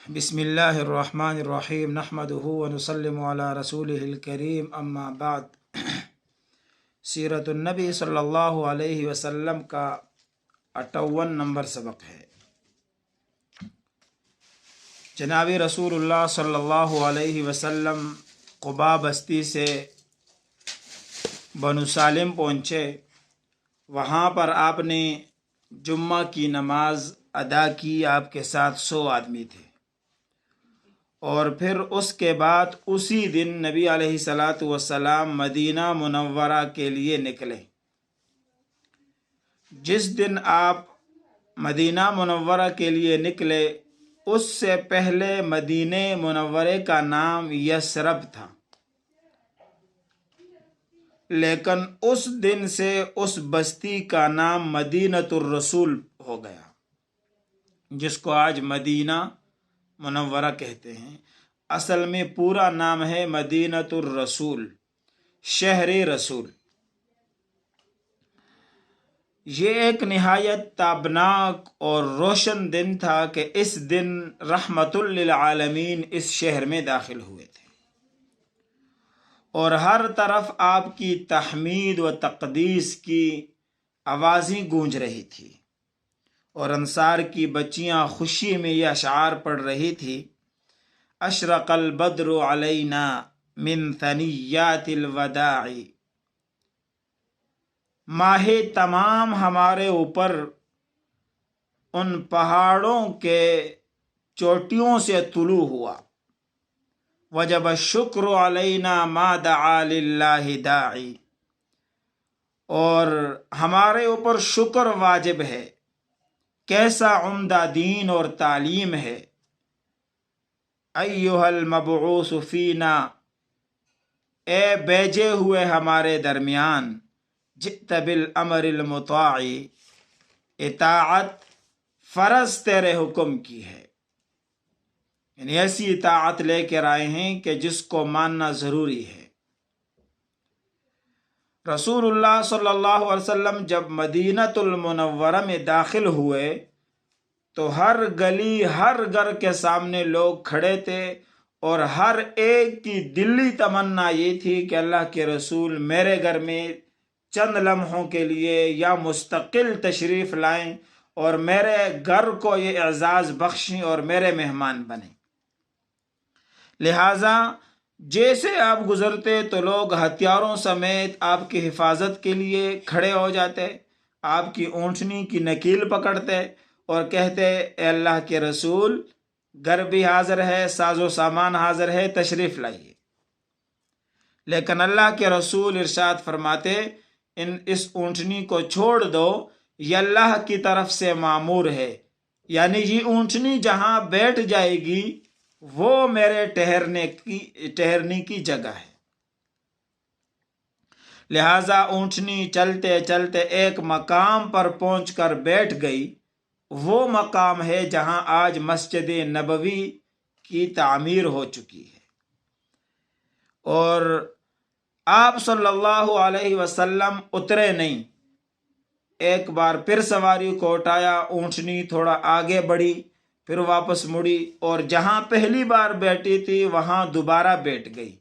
بسم اللہ الرحمن الرحیم نحمدہ ونسلم علی رسولہ الکریم اما بعد۔ سیرت النبی صلی اللہ علیہ وسلم کا 58 نمبر سبق ہے۔ جناب رسول اللہ صلی اللہ علیہ وسلم قباء بستی سے بنو سالم پہنچے۔ وہاں پر آپ نے جمعہ کی نماز ادا کی، آپ کے ساتھ 100 آدمی تھے، اور پھر اس کے بعد اسی دن نبی علیہ والسلام مدینہ منورہ کے لیے نکلے۔ جس دن آپ مدینہ منورہ کے لیے نکلے اس سے پہلے مدینہ منورے کا نام یثرب تھا، لیکن اس دن سے اس بستی کا نام مدینۃ الرسول ہو گیا، جس کو آج مدینہ منورہ کہتے ہیں۔ اصل میں پورا نام ہے مدینۃ الرسول، شہر رسول۔ یہ ایک نہایت تابناک اور روشن دن تھا کہ اس دن رحمت للعالمین اس شہر میں داخل ہوئے تھے، اور ہر طرف آپ کی تحمید و تقدیس کی آوازیں گونج رہی تھی، اور انصار کی بچیاں خوشی میں یہ اشعار پڑھ رہی تھی: اشرق البدر علینا من ثنیات الوداع، ماہ تمام ہمارے اوپر ان پہاڑوں کے چوٹیوں سے طلوع ہوا۔ وجب الشکر علینا ما دعا للہ داعی، اور ہمارے اوپر شکر واجب ہے، کیسا عمدہ دین اور تعلیم ہے۔ ایھا المبعوث فینا، اے بھیجے ہوئے ہمارے درمیان، جئت بالامر المطاع، اطاعت فرض تیرے حکم کی ہے، یعنی ایسی اطاعت لے کر آئے ہیں کہ جس کو ماننا ضروری ہے۔ رسول اللہ صلی اللہ علیہ وسلم جب مدینۃ المنورہ میں داخل ہوئے تو ہر گلی ہر گھر کے سامنے لوگ کھڑے تھے، اور ہر ایک کی دلی تمنا یہ تھی کہ اللہ کے رسول میرے گھر میں چند لمحوں کے لیے یا مستقل تشریف لائیں اور میرے گھر کو یہ اعزاز بخشیں اور میرے مہمان بنیں۔ لہٰذا جیسے آپ گزرتے تو لوگ ہتھیاروں سمیت آپ کی حفاظت کے لیے کھڑے ہو جاتے، آپ کی اونٹنی کی نکیل پکڑتے اور کہتے: اے اللہ کے رسول، گھر بھی حاضر ہے، ساز و سامان حاضر ہے، تشریف لائیے۔ لیکن اللہ کے رسول ارشاد فرماتے: اس اونٹنی کو چھوڑ دو، یہ اللہ کی طرف سے معمور ہے، یعنی یہ اونٹنی جہاں بیٹھ جائے گی وہ میرے ٹھہرنے کی جگہ ہے۔ لہٰذا اونٹنی چلتے چلتے ایک مقام پر پہنچ کر بیٹھ گئی۔ وہ مقام ہے جہاں آج مسجد نبوی کی تعمیر ہو چکی ہے، اور آپ صلی اللہ علیہ وسلم اترے نہیں، ایک بار پھر سواری کو اٹھایا، اونٹنی تھوڑا آگے بڑھی، پھر واپس مڑی، اور جہاں پہلی بار بیٹھی تھی وہاں دوبارہ بیٹھ گئی،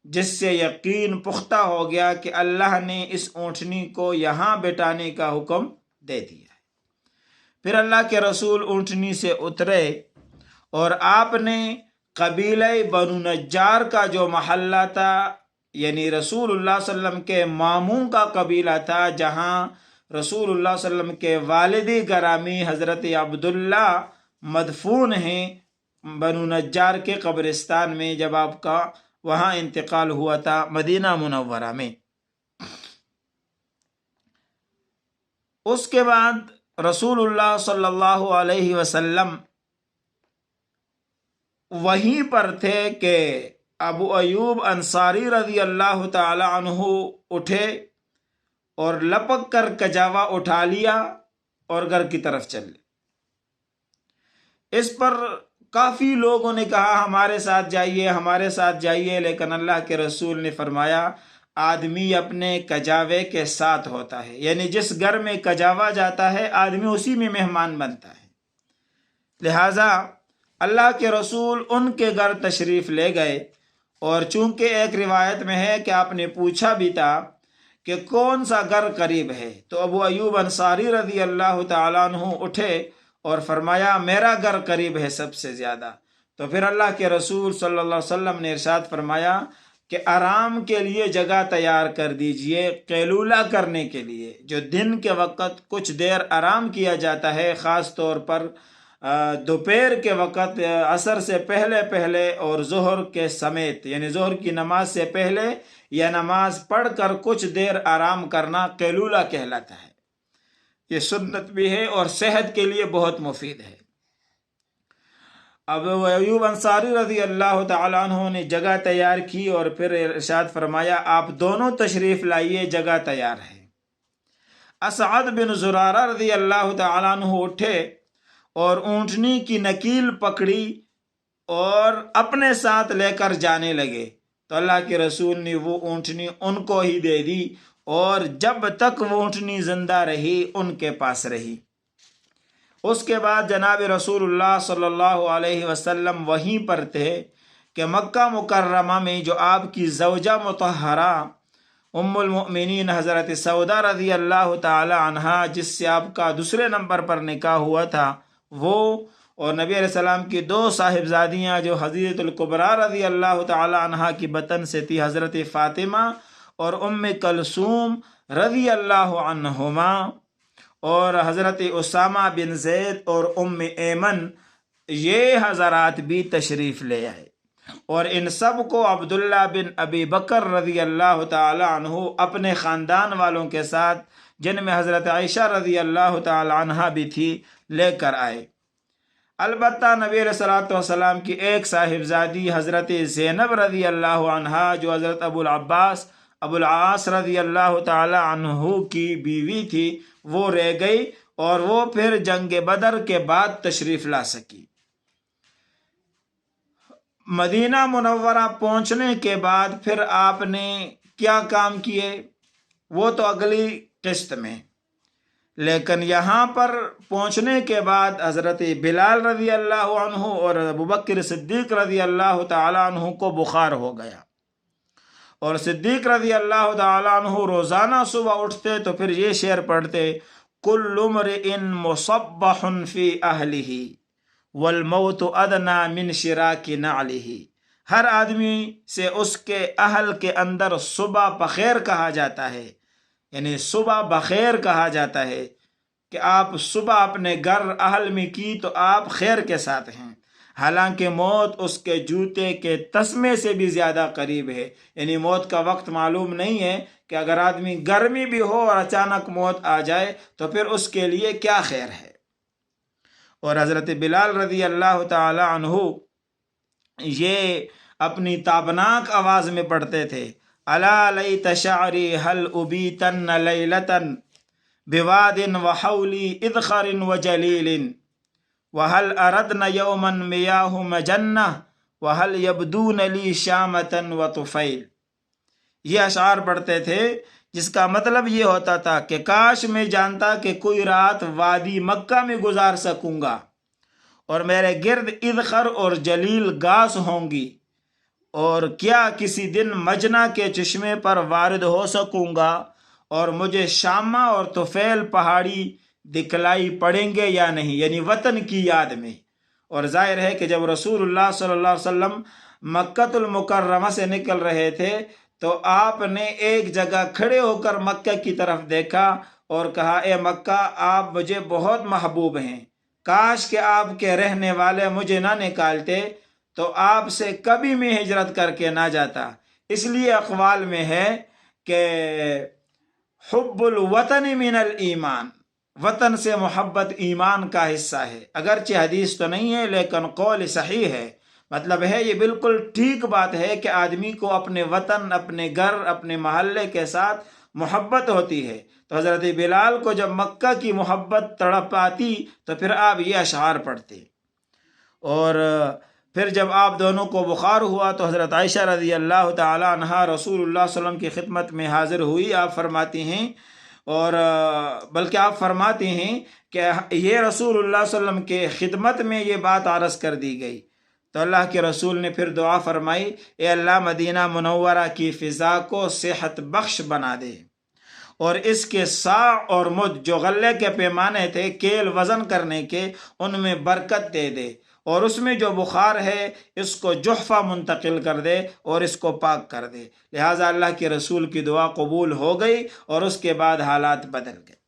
جس سے یقین پختہ ہو گیا کہ اللہ نے اس اونٹنی کو یہاں بٹھانے کا حکم دے دیا ہے۔ پھر اللہ کے رسول اونٹنی سے اترے، اور آپ نے قبیلہ بنو نجار کا جو محلہ تھا، یعنی رسول اللہ صلی اللہ علیہ وسلم کے ماموں کا قبیلہ تھا، جہاں رسول اللہ صلی اللہ علیہ وسلم کے والد گرامی حضرت عبداللہ مدفون ہیں، بنو نجار کے قبرستان میں، جب آپ کا وہاں انتقال ہوا تھا مدینہ منورہ میں۔ اس کے بعد رسول اللہ صلی اللہ علیہ وسلم وہیں پر تھے کہ ابو ایوب انصاری رضی اللہ تعالی عنہ اٹھے اور لپک کر کجاوا اٹھا لیا اور گھر کی طرف چلے۔ اس پر کافی لوگوں نے کہا ہمارے ساتھ جائیے، ہمارے ساتھ جائیے، لیکن اللہ کے رسول نے فرمایا آدمی اپنے کجاوے کے ساتھ ہوتا ہے، یعنی جس گھر میں کجاوا جاتا ہے آدمی اسی میں مہمان بنتا ہے۔ لہٰذا اللہ کے رسول ان کے گھر تشریف لے گئے، اور چونکہ ایک روایت میں ہے کہ آپ نے پوچھا بھی تھا کہ کون سا گھر قریب ہے، تو ابو ایوب انصاری رضی اللہ تعالیٰ عنہ اٹھے اور فرمایا میرا گھر قریب ہے سب سے زیادہ۔ تو پھر اللہ کے رسول صلی اللہ علیہ وسلم نے ارشاد فرمایا کہ آرام کے لیے جگہ تیار کر دیجئے، قیلولہ کرنے کے لیے، جو دن کے وقت کچھ دیر آرام کیا جاتا ہے، خاص طور پر دوپہر کے وقت عصر سے پہلے پہلے اور ظہر کے سمیت، یعنی ظہر کی نماز سے پہلے یا نماز پڑھ کر کچھ دیر آرام کرنا قیلولہ کہلاتا ہے۔ یہ سنت بھی ہے اور صحت کے لیے بہت مفید ہے۔ اب ایوب انصاری رضی اللہ تعالیٰ عنہ نے جگہ تیار کی اور پھر ارشاد فرمایا آپ دونوں تشریف لائیے، جگہ تیار ہے۔ اسعد بن زرارہ رضی اللہ تعالیٰ عنہ اٹھے اور اونٹنی کی نکیل پکڑی اور اپنے ساتھ لے کر جانے لگے، تو اللہ کے رسول نے وہ اونٹنی ان کو ہی دے دی، اور جب تک وہ اونٹنی زندہ رہی ان کے پاس رہی۔ اس کے بعد جناب رسول اللہ صلی اللہ علیہ وسلم وہیں پر تھے کہ مکہ مکرمہ میں جو آپ کی زوجہ مطہرہ ام المؤمنین حضرت سودا رضی اللہ تعالی عنہا، جس سے آپ کا دوسرے نمبر پر نکاح ہوا تھا، وہ اور نبی علیہ السلام کی دو صاحبزادیاں جو حضرت الکبریٰ رضی اللہ تعالی عنہا کی بطن سے تھی، حضرت فاطمہ اور ام کلثوم رضی اللہ عنہما، اور حضرت اسامہ بن زید اور ام ایمن، یہ حضرات بھی تشریف لے آئے، اور ان سب کو عبداللہ بن ابی بکر رضی اللہ تعالی عنہ اپنے خاندان والوں کے ساتھ، جن میں حضرت عائشہ رضی اللہ تعالی عنہ بھی تھی، لے کر آئے۔ البتہ نبی علیہ السلام کی ایک صاحبزادی حضرت زینب رضی اللہ عنہا، جو حضرت ابو العاص رضی اللہ تعالی عنہ کی بیوی تھی، وہ رہ گئی، اور وہ پھر جنگ بدر کے بعد تشریف لا سکی۔ مدینہ منورہ پہنچنے کے بعد پھر آپ نے کیا کام کیے، وہ تو اگلی قسط میں، لیکن یہاں پر پہنچنے کے بعد حضرت بلال رضی اللہ عنہ اور ابوبکر صدیق رضی اللہ تعالی عنہ کو بخار ہو گیا، اور صدیق رضی اللہ تعالی عنہ روزانہ صبح اٹھتے تو پھر یہ شعر پڑھتے، کل امرئ مصبح فی اہلہ والموت ادنی من شراک نعلہ، ہر آدمی سے اس کے اہل کے اندر صبح بخیر کہا جاتا ہے، یعنی صبح بخیر کہا جاتا ہے کہ آپ صبح اپنے گھر اہل میں کی تو آپ خیر کے ساتھ ہیں، حالانکہ موت اس کے جوتے کے تسمے سے بھی زیادہ قریب ہے، یعنی موت کا وقت معلوم نہیں ہے کہ اگر آدمی گرمی بھی ہو اور اچانک موت آ جائے تو پھر اس کے لیے کیا خیر ہے۔ اور حضرت بلال رضی اللہ تعالی عنہ یہ اپنی تابناک آواز میں پڑھتے تھے، الا لیت شعری هل ابیتن لیلتا بواد وحولی اذخر وجلیل وهل اردن یوما میاہ مجنہ وهل یبدون لی شامتا وطفیل۔ یہ اشعار پڑھتے تھے جس کا مطلب یہ ہوتا تھا کہ کاش میں جانتا کہ کوئی رات وادی مکہ میں گزار سکوں گا، اور میرے گرد اذخر اور جلیل گاس ہوں گی، اور کیا کسی دن مجنہ کے چشمے پر وارد ہو سکوں گا، اور مجھے شامہ اور طفیل پہاڑی دکھلائی پڑیں گے یا نہیں، یعنی وطن کی یاد میں۔ اور ظاہر ہے کہ جب رسول اللہ صلی اللہ علیہ وسلم مکہ المکرمہ سے نکل رہے تھے تو آپ نے ایک جگہ کھڑے ہو کر مکہ کی طرف دیکھا اور کہا، اے مکہ، آپ مجھے بہت محبوب ہیں، کاش کہ آپ کے رہنے والے مجھے نہ نکالتے تو آپ سے کبھی میں ہجرت کر کے نہ جاتا۔ اس لیے اقوال میں ہے کہ حب الوطن من الایمان، وطن سے محبت ایمان کا حصہ ہے، اگرچہ حدیث تو نہیں ہے لیکن قول صحیح ہے، مطلب ہے یہ بالکل ٹھیک بات ہے کہ آدمی کو اپنے وطن، اپنے گھر، اپنے محلے کے ساتھ محبت ہوتی ہے۔ تو حضرت بلال کو جب مکہ کی محبت تڑپ آتی تو پھر آپ یہ اشعار پڑھتے، اور پھر جب آپ دونوں کو بخار ہوا تو حضرت عائشہ رضی اللہ تعالی عنہا رسول اللہ صلی اللہ علیہ وسلم کی خدمت میں حاضر ہوئی۔ آپ فرماتی ہیں، اور بلکہ آپ فرماتے ہیں کہ یہ رسول اللہ صلی اللہ علیہ وسلم کے خدمت میں یہ بات عرض کر دی گئی، تو اللہ کے رسول نے پھر دعا فرمائی، اے اللہ مدینہ منورہ کی فضا کو صحت بخش بنا دے، اور اس کے صاع اور مد جو غلے کے پیمانے تھے کیل وزن کرنے کے، ان میں برکت دے دے، اور اس میں جو بخار ہے اس کو جحفہ منتقل کر دے اور اس کو پاک کر دے۔ لہٰذا اللہ کے رسول کی دعا قبول ہو گئی اور اس کے بعد حالات بدل گئے،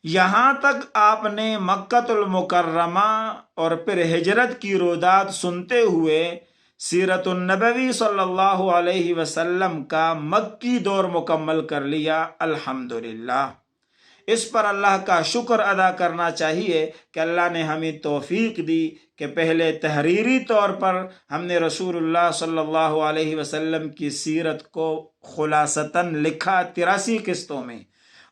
یہاں تک آپ نے مکۃ المکرمہ اور پھر ہجرت کی رویداد سنتے ہوئے سیرت النبوی صلی اللہ علیہ وسلم کا مکی دور مکمل کر لیا۔ الحمدللہ، اس پر اللہ کا شکر ادا کرنا چاہیے کہ اللہ نے ہمیں توفیق دی کہ پہلے تحریری طور پر ہم نے رسول اللہ صلی اللہ علیہ وسلم کی سیرت کو خلاصتاً لکھا 83 قسطوں میں،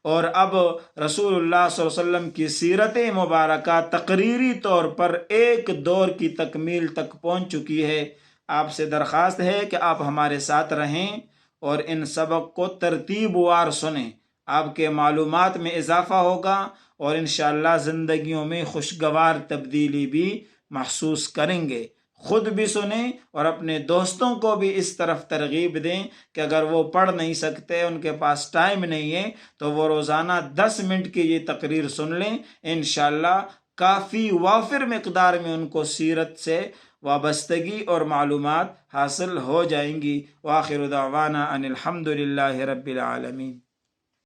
اور اب رسول اللہ صلی اللہ علیہ وسلم کی سیرت مبارکہ تقریری طور پر ایک دور کی تکمیل تک پہنچ چکی ہے۔ آپ سے درخواست ہے کہ آپ ہمارے ساتھ رہیں اور ان سبق کو ترتیب وار سنیں، آپ کے معلومات میں اضافہ ہوگا اور انشاءاللہ زندگیوں میں خوشگوار تبدیلی بھی محسوس کریں گے۔ خود بھی سنیں اور اپنے دوستوں کو بھی اس طرف ترغیب دیں کہ اگر وہ پڑھ نہیں سکتے، ان کے پاس ٹائم نہیں ہے، تو وہ روزانہ 10 منٹ کی یہ تقریر سن لیں، انشاءاللہ کافی وافر مقدار میں ان کو سیرت سے وابستگی اور معلومات حاصل ہو جائیں گی۔ وآخر دعوانا ان الحمد للہ رب العالمین۔